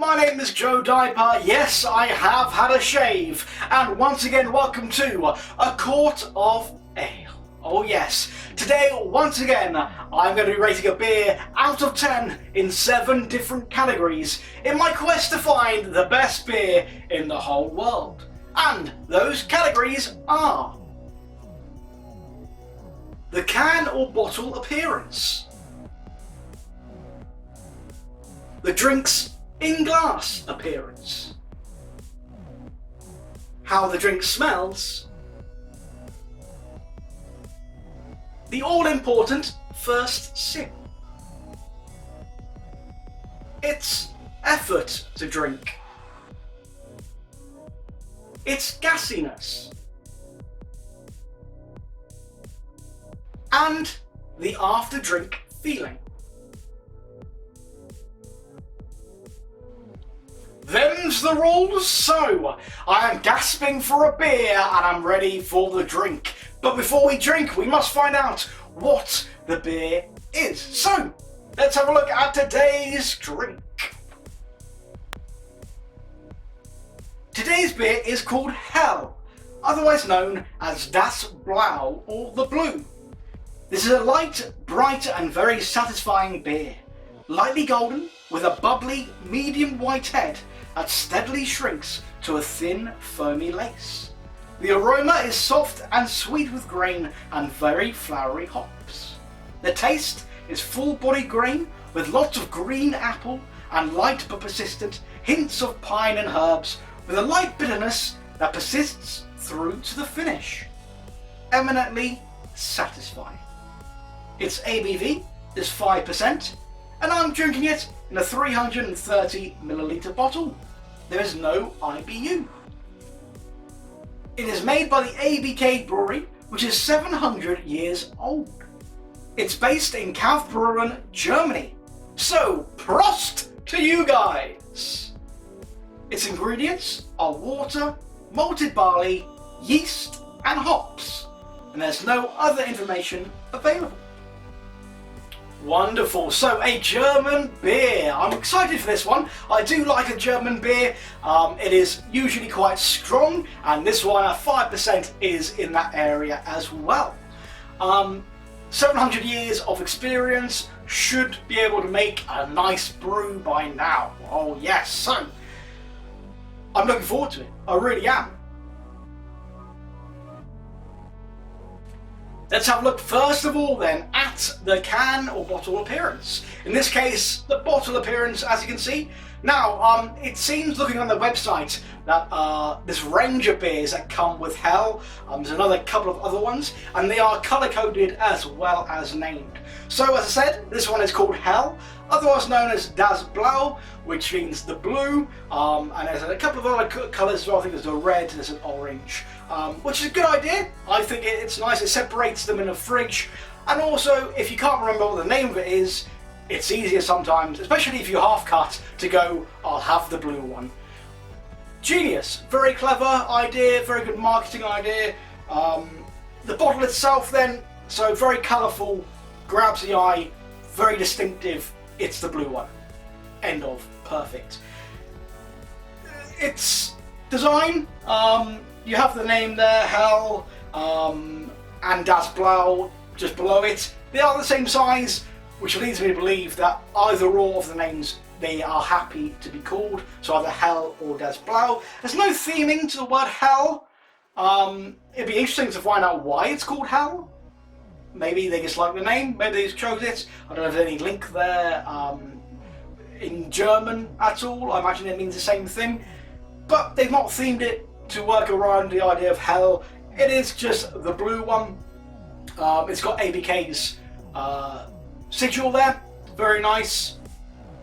my name is Joe Diaper. Yes, I have had a shave. And once again, welcome to A Quart of Ale. Oh yes, today, once again, I'm going to be rating a beer out of 10 in 7 different categories in my quest to find the best beer in the whole world. And those categories are the can or bottle appearance, the drink's in glass appearance, how the drink smells, the all-important first sip, its effort to drink, its gassiness, and the after-drink feeling. Them's the rules, so I am gasping for a beer and I'm ready for the drink. But before we drink, we must find out what the beer is. So, let's have a look at today's drink. Today's beer is called Hell, otherwise known as Das Blaue or the Blue. This is a light, bright and very satisfying beer. Lightly golden with a bubbly, medium white head that steadily shrinks to a thin, foamy lace. The aroma is soft and sweet with grain and very flowery hops. The taste is full-bodied grain with lots of green apple and light but persistent hints of pine and herbs with a light bitterness that persists through to the finish. Eminently satisfying. Its ABV is 5%, and I'm drinking it in a 330ml bottle. There is no IBU. It is made by the ABK brewery, which is 700 years old. It's based in Kaufbeuren, Germany. So, Prost to you guys! Its ingredients are water, malted barley, yeast and hops, and there's no other information available. Wonderful, so a German beer. I'm excited for this one. I do like a German beer. It is usually quite strong, and this one at 5% is in that area as well. 700 years of experience, should be able to make a nice brew by now. Oh yes, so I'm looking forward to it. I really am. Let's have a look first of all then at the can or bottle appearance. In this case, the bottle appearance, as you can see. Now, it seems looking on the website that this range of beers that come with Hell, there's another couple of other ones, and they are colour-coded as well as named. So as I said, this one is called Hell, otherwise known as Das Blaue, which means the blue, and there's a couple of other colours as well. I think there's a red, there's an orange, which is a good idea. I think it's nice, it separates them in a fridge, and also if you can't remember what the name of it is, it's easier sometimes, especially if you're half cut, to go, I'll have the blue one. Genius, very clever idea, very good marketing idea. The bottle itself then, so very colourful, grabs the eye, very distinctive, it's the blue one. End of, perfect. Its design, you have the name there, Hell, and Das Blaue just below it. They are the same size, which leads me to believe that either or of the names they are happy to be called, so either Hell or Das Blaue. There's no theming to the word Hell. It'd be interesting to find out why it's called Hell. Maybe they just like the name, maybe they just chose it. I don't know if there's any link there in German at all. I imagine it means the same thing. But they've not themed it to work around the idea of Hell. It is just the blue one. It's got ABK's sigil there, very nice,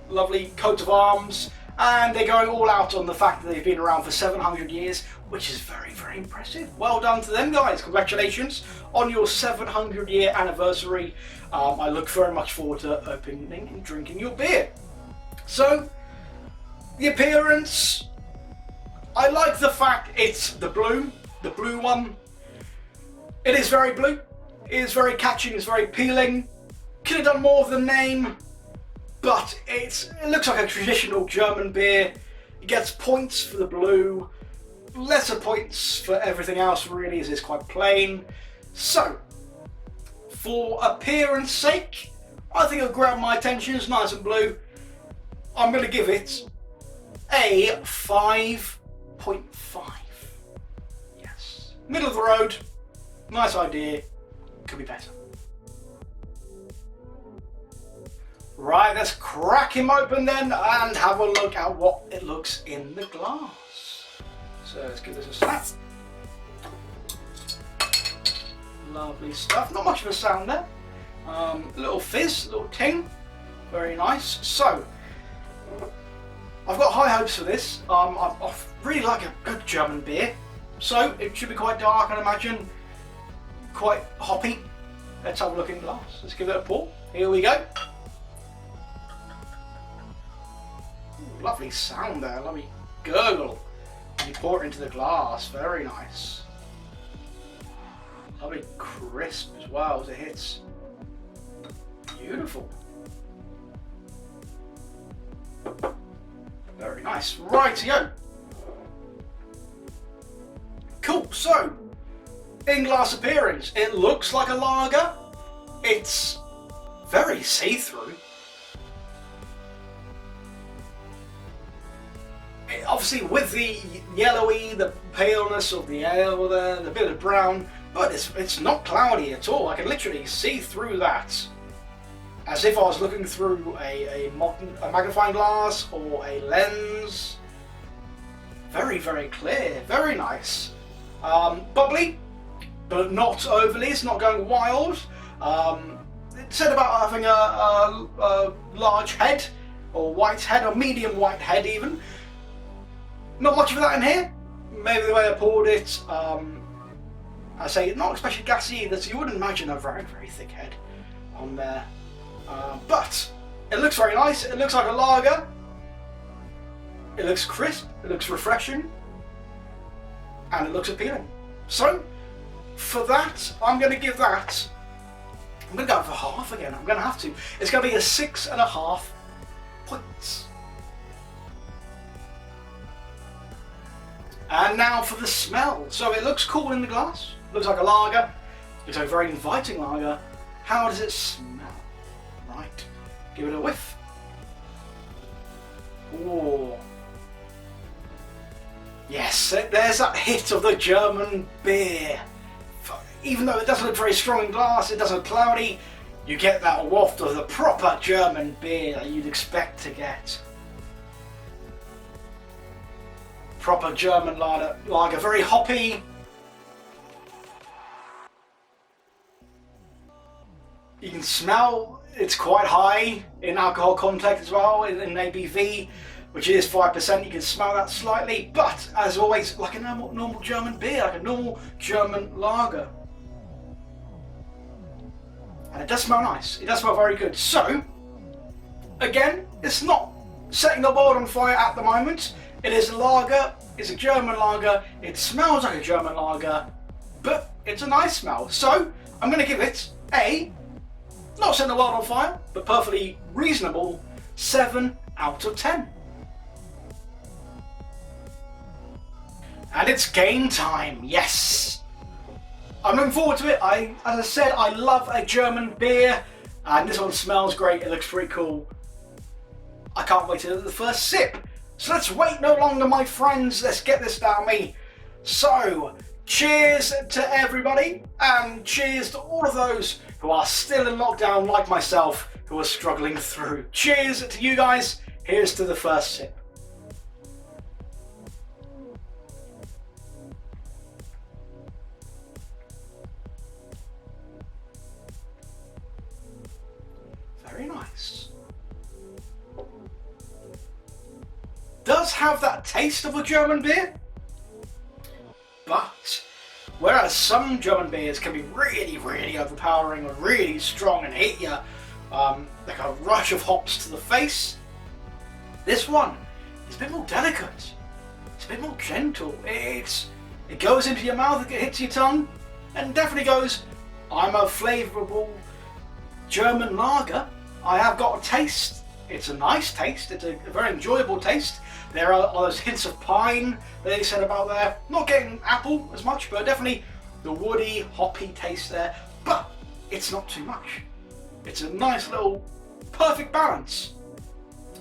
lovely coat of arms, and they're going all out on the fact that they've been around for 700 years, which is very, very impressive. Well done to them guys, congratulations on your 700 year anniversary. I look very much forward to opening and drinking your beer. So, the appearance, I like the fact it's the blue one. It is very blue, it is very catching, it's very appealing. Could have done more of the name, but it looks like a traditional German beer. It gets points for the blue, lesser points for everything else really, as it's quite plain. So, for appearance sake, I think it'll grab my attention. It's nice and blue. I'm going to give it a 5.5. Yes. Middle of the road. Nice idea. Could be better. Right, let's crack him open then and have a look at what it looks in the glass. So let's give this a snap. Lovely stuff. Not much of a sound there. A little fizz, a little ting. Very nice. So, I've got high hopes for this. I really like a good German beer. So, it should be quite dark, I imagine. Quite hoppy. Let's have a look in glass. Let's give it a pour. Here we go. Ooh, lovely sound there. Lovely gurgle. And you pour it into the glass. Very nice. Lovely crisp as well as it hits. Beautiful. Very nice. Rightio. Cool. So, in-glass appearance. It looks like a lager. It's very see-through. Obviously, with the yellowy, the paleness of the ale there, the bit of brown, but it's not cloudy at all. I can literally see through that, as if I was looking through a magnifying glass or a lens. Very, very clear. Very nice. Bubbly, but not overly. It's not going wild. It said about having a large head, or white head, or medium white head even. Not much of that in here. Maybe the way I poured it. I say not especially gassy either, so you wouldn't imagine a very, very thick head on there. But it looks very nice. It looks like a lager. It looks crisp. It looks refreshing. And it looks appealing. So, for that, I'm going to give that, I'm going to go for half again. I'm going to have to. It's going to be a 6.5 points. And now for the smell. So it looks cool in the glass. Looks like a lager. Looks like a very inviting lager. How does it smell? Right. Give it a whiff. Ooh. Yes, there's that hit of the German beer. Even though it doesn't look very strong in glass, it doesn't look cloudy, you get that waft of the proper German beer that you'd expect to get. Proper German lager, very hoppy. You can smell it's quite high in alcohol content as well, in ABV, which is 5%. You can smell that slightly, but as always, like a normal German beer, like a normal German lager. And it does smell nice. It does smell very good. So, again, it's not setting the world on fire at the moment. It is a lager. It's a German lager. It smells like a German lager, but it's a nice smell. So, I'm going to give it a, not setting the world on fire, but perfectly reasonable 7 out of 10. And it's game time, yes! I'm looking forward to it. As I said, I love a German beer, and this one smells great. It looks pretty cool. I can't wait to do the first sip. So let's wait no longer, my friends. Let's get this down me. So, cheers to everybody, and cheers to all of those who are still in lockdown like myself, who are struggling through. Cheers to you guys. Here's to the first sip. Very nice. Does have that taste of a German beer, but whereas some German beers can be really, really overpowering or really strong and hit you like a rush of hops to the face, this one is a bit more delicate. It's a bit more gentle. It goes into your mouth, it hits your tongue, and definitely goes, I'm a flavourable German lager. I have got a taste It's a nice taste. It's a very enjoyable taste. There are those hints of pine that they said about there. Not getting apple as much, but definitely the woody, hoppy taste there. But it's not too much. It's a nice little perfect balance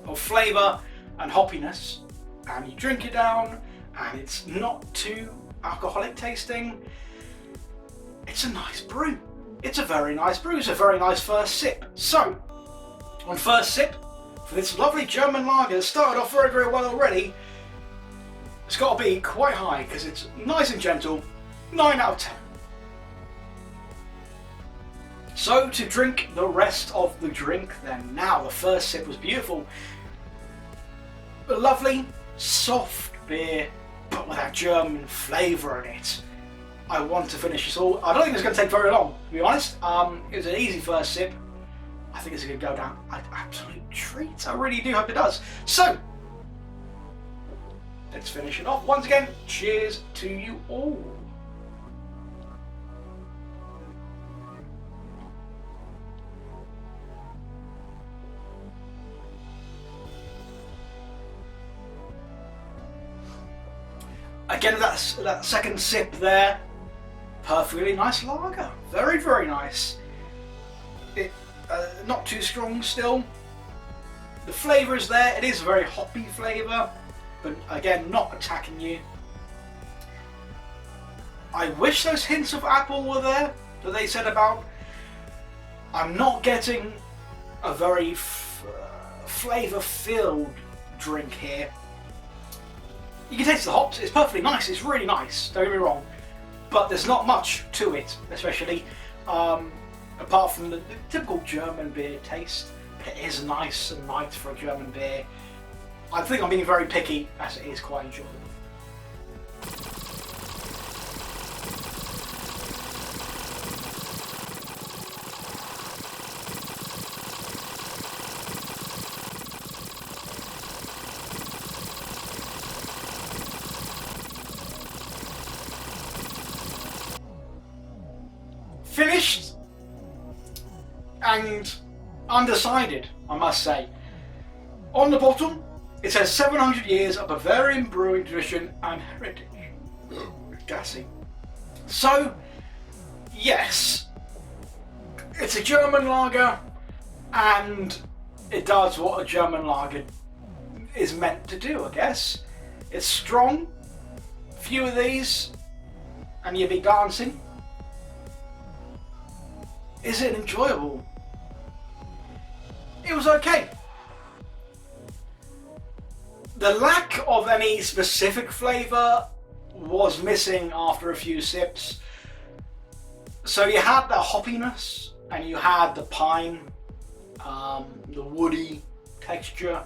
of flavour and hoppiness. And you drink it down, and it's not too alcoholic tasting. It's a nice brew. It's a very nice brew. It's a very nice first sip. So, on first sip, for this lovely German lager that started off very, very well already, it's got to be quite high because it's nice and gentle. 9 out of 10. So, to drink the rest of the drink then. Now, the first sip was beautiful. A lovely, soft beer, but with that German flavour in it. I want to finish this all. I don't think it's going to take very long, to be honest. It was an easy first sip. I think it's going to go down an absolute treat. I really do hope it does. So, let's finish it off. Once again, cheers to you all. Again, that second sip there, perfectly nice lager. Very, very nice. Not too strong still. The flavour is there. It is a very hoppy flavour, but again, not attacking you. I wish those hints of apple were there that they said about. I'm not getting a very flavour-filled drink here. You can taste the hops, it's perfectly nice, it's really nice, don't get me wrong. But there's not much to it, especially apart from the typical German beer taste. But it is nice and light for a German beer. I think I'm being very picky, as it is quite enjoyable. Finished and undecided, I must say. On the bottom, it says 700 years of Bavarian brewing tradition and heritage. Gassy. So, yes, it's a German lager, and it does what a German lager is meant to do, I guess. It's strong, few of these, and you'll be dancing. Is it enjoyable? It was okay. The lack of any specific flavour was missing after a few sips. So you had the hoppiness and you had the pine, the woody texture.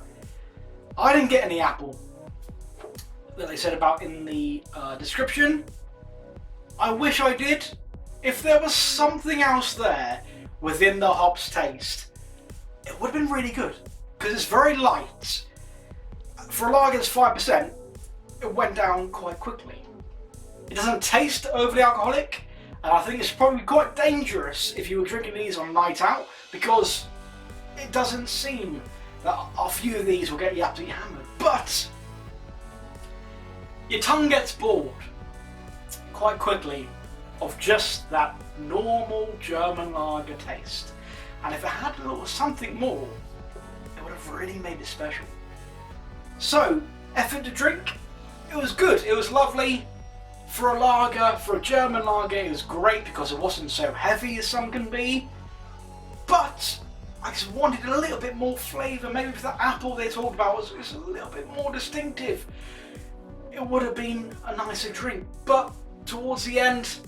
I didn't get any apple that they said about in the description. I wish I did. If there was something else there within the hops taste, it would have been really good, because it's very light. For a lager that's 5%, it went down quite quickly. It doesn't taste overly alcoholic, and I think it's probably quite dangerous if you were drinking these on a night out, because it doesn't seem that a few of these will get you absolutely hammered. But your tongue gets bored quite quickly of just that normal German lager taste. And if it had a little something more, it would have really made it special. So, effort to drink, it was good, it was lovely. For a lager, for a German lager, it was great because it wasn't so heavy as some can be. But I just wanted a little bit more flavour. Maybe if the apple they talked about was a little bit more distinctive, it would have been a nicer drink. But towards the end,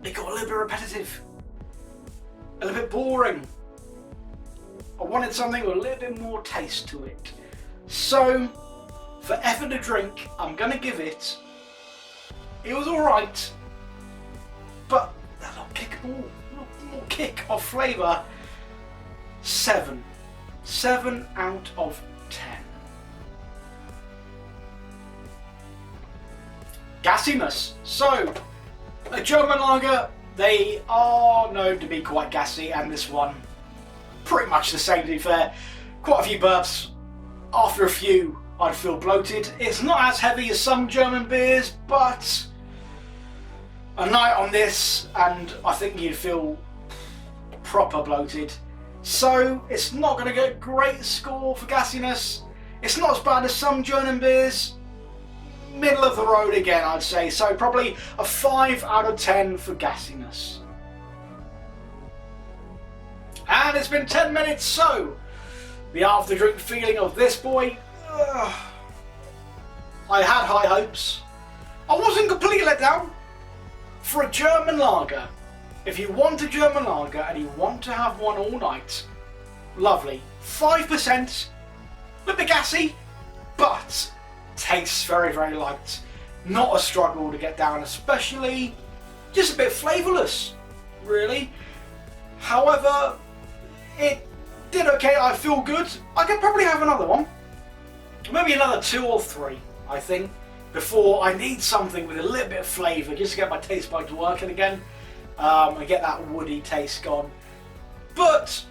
it got a little bit repetitive, a little bit boring. I wanted something with a little bit more taste to it. So, for effort to drink, I'm going to give it, it was alright, but that little kick of flavour, 7. 7 out of 10. Gassiness. So, a German lager, they are known to be quite gassy, and this one pretty much the same, to be fair. Quite a few burps. After a few, I'd feel bloated. It's not as heavy as some German beers, but a night on this and I think you'd feel proper bloated. So it's not going to get a great score for gassiness. It's not as bad as some German beers. Middle of the road again, I'd say. So probably a 5 out of 10 for gassiness. And it's been 10 minutes, so the after drink feeling of this boy, I had high hopes. I wasn't completely let down. For a German lager, if you want a German lager and you want to have one all night, lovely. 5%, a bit gassy, but tastes very, very light. Not a struggle to get down, especially just a bit flavourless, really. However, it did okay. I feel good. I could probably have another one. Maybe another 2 or 3, I think, before I need something with a little bit of flavour just to get my taste buds working again and get that woody taste gone. But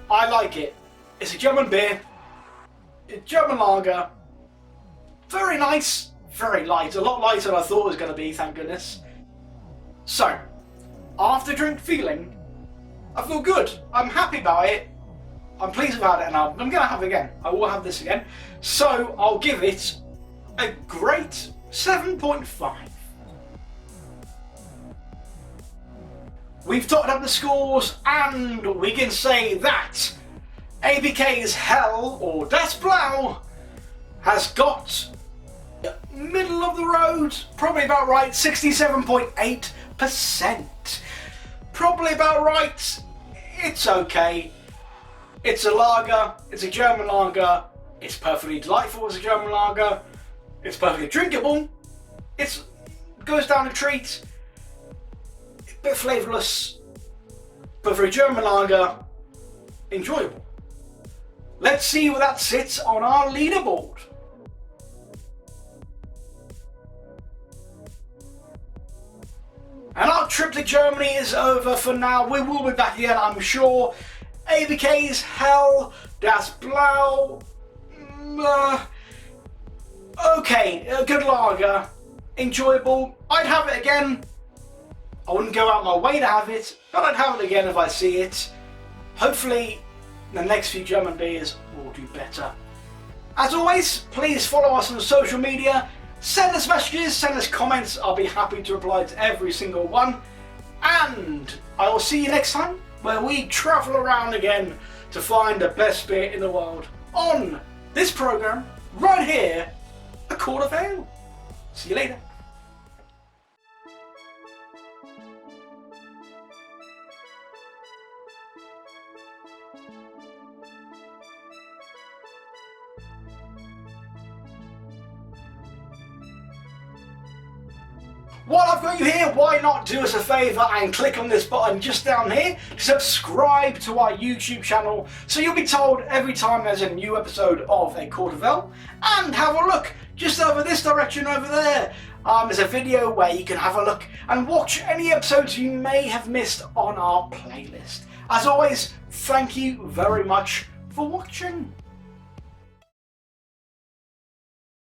I like it. It's a German beer, a German lager, very nice, very light, a lot lighter than I thought it was going to be, thank goodness. So, after drink feeling, I feel good. I'm happy about it. I'm pleased about it, and I'm going to have it again. I will have this again. So I'll give it a great 7.5. We've totted up the scores, and we can say that ABK's Hell, or Das Blaue, has got middle of the road, probably about right, 67.8%. Probably about right. It's okay. It's a lager, it's a German lager, it's perfectly delightful as a German lager, it's perfectly drinkable, it goes down a treat, a bit flavourless, but for a German lager, enjoyable. Let's see where that sits on our leaderboard. And our trip to Germany is over for now. We will be back again, I'm sure. ABK's Hell, Das Blaue, okay, a good lager, enjoyable. I'd have it again. I wouldn't go out my way to have it, but I'd have it again if I see it. Hopefully the next few German beers will do better. As always, please follow us on social media, send us messages, send us comments. I'll be happy to reply to every single one. And I will see you next time, where we travel around again to find the best beer in the world on this program, right here, A Quart of Ale. See you later. While I've got you here, why not do us a favour and click on this button just down here to subscribe to our YouTube channel so you'll be told every time there's a new episode of A Quart of Ale. And have a look just over this direction over there. There's a video where you can have a look and watch any episodes you may have missed on our playlist. As always, thank you very much for watching.